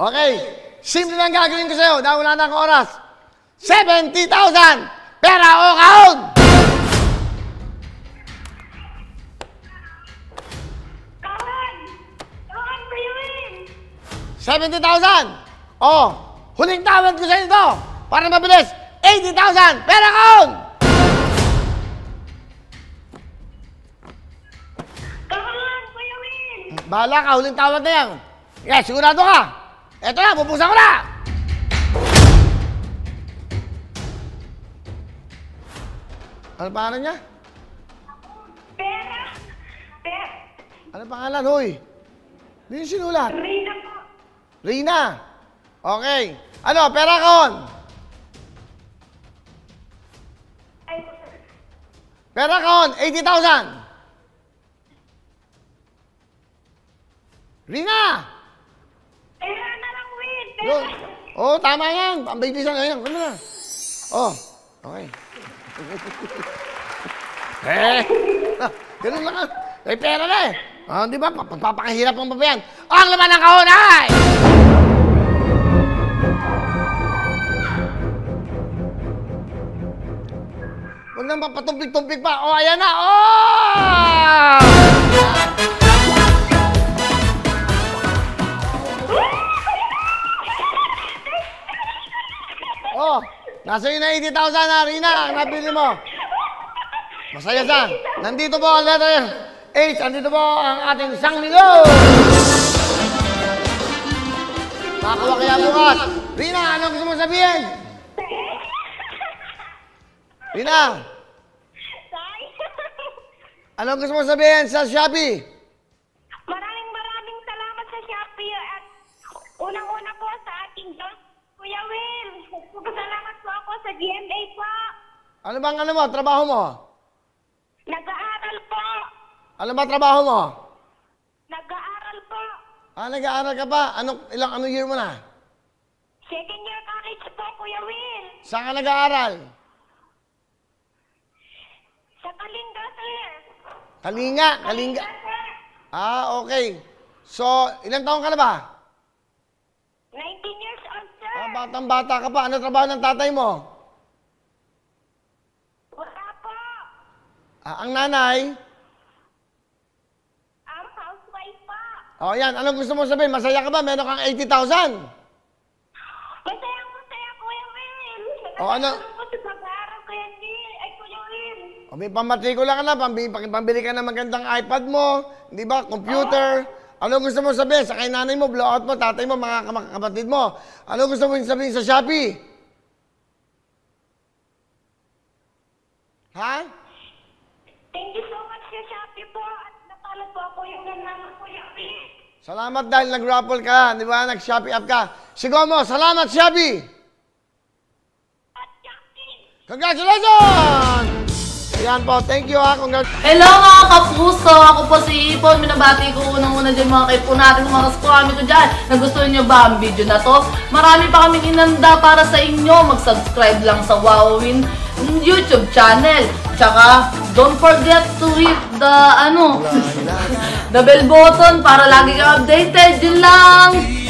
Okay. Simple lang gagawin ko sa'yo dahil wala na akong oras. 70,000! Pera o kahon! Kahon! Kahon ko yun! 70,000! Oh, huling tawad ko sa'yo ito para mabilis. 80,000! Pera kahon! Kahon, Kuya Will! Bahala ka, huling tawad na yan. Yes, sigurado ka. Eto na, pupusa ko na! Ano pangalan niya? Pera! Pera! Ano pangalan, hoy? Hindi yung sinulat. Rina po! Rina. Okay. Ano, pera kahon? Ay, Pera kahon, 80,000. Rina! pera na lang, Will! Yun. Pera! Oh, tama yan. Pambilisan na yan. Ano na? Oh, okay. Ganun lang. May pera na eh. Oh, di ba? Papakahirap ang babayan. Oh, ang laman ng kahon ay! Huwag nang papatumpik-tumpik pa. Oh, ayan na. Oh! Oh, nasa yun na 80,000 na, Rina, ang nabili mo. Masaya sa. Nandito po ang letter H. Nandito po ang ating sangmilo. Makakuha kaya bukas. Rina, ano gusto mo sabihin? Rina, ano gusto mo sabihin sa Shopee? Maraming salamat sa Shopee at unang-una po sa ating Diyos, Kuya Will. Salamat po ako sa GMA po. Ano bang ano mo, trabaho mo? Nag-aaral po. Ano ba trabaho mo? Nag-aaral po. Ah, nag-aaral ka pa? Ano year mo na? Second year college po, Kuya Will. Saan ka nag-aaral? Sa Kalinga, sir. Kalinga, Kalinga. Sir. Ah, okay. So, ilang taon ka na ba? 19 years old, sir. Ah, batang-bata ka pa. Ano trabaho ng tatay mo? Wala po. Ah, ang nanay? Housewife po. Oh, yan. Anong gusto mo sabihin? Masaya ka ba? Meron kang 80,000. Masaya, Kuya Will. O, ano? Po sa pag-aaral, Kuya Will. Ay, Kuya Will. O, may pamatrikula ka na. Pambili ka ng magandang iPad mo. Di ba? Computer. Ano gusto mo sabihin? Sa kay nanay mo, blowout mo, tatay mo, mga kapatid mo. Ano gusto mo sabihin sa Shopee? Ha? Thank you so much sa Shopee po. At natalo po ako yung ganaman, Kuya Will. Salamat dahil nag-raffle ka. Di ba? Nag-Shopee app ka. Sigaw mo, salamat Shopee! At Shopee. Congratulations! Yan po, thank you ha. Hello mga kapuso! Ako po si Ipon. Minabati ko unang-una dyan mga kaipo natin, mga kaskwami ko dyan. Nagustuhan nyo ba ang video na to? Marami pa kaming inanda para sa inyo. Mag-subscribe lang sa Wowin YouTube channel. Tsaka, don't forget to hit the, the bell button para lagi kang updated. Yun lang!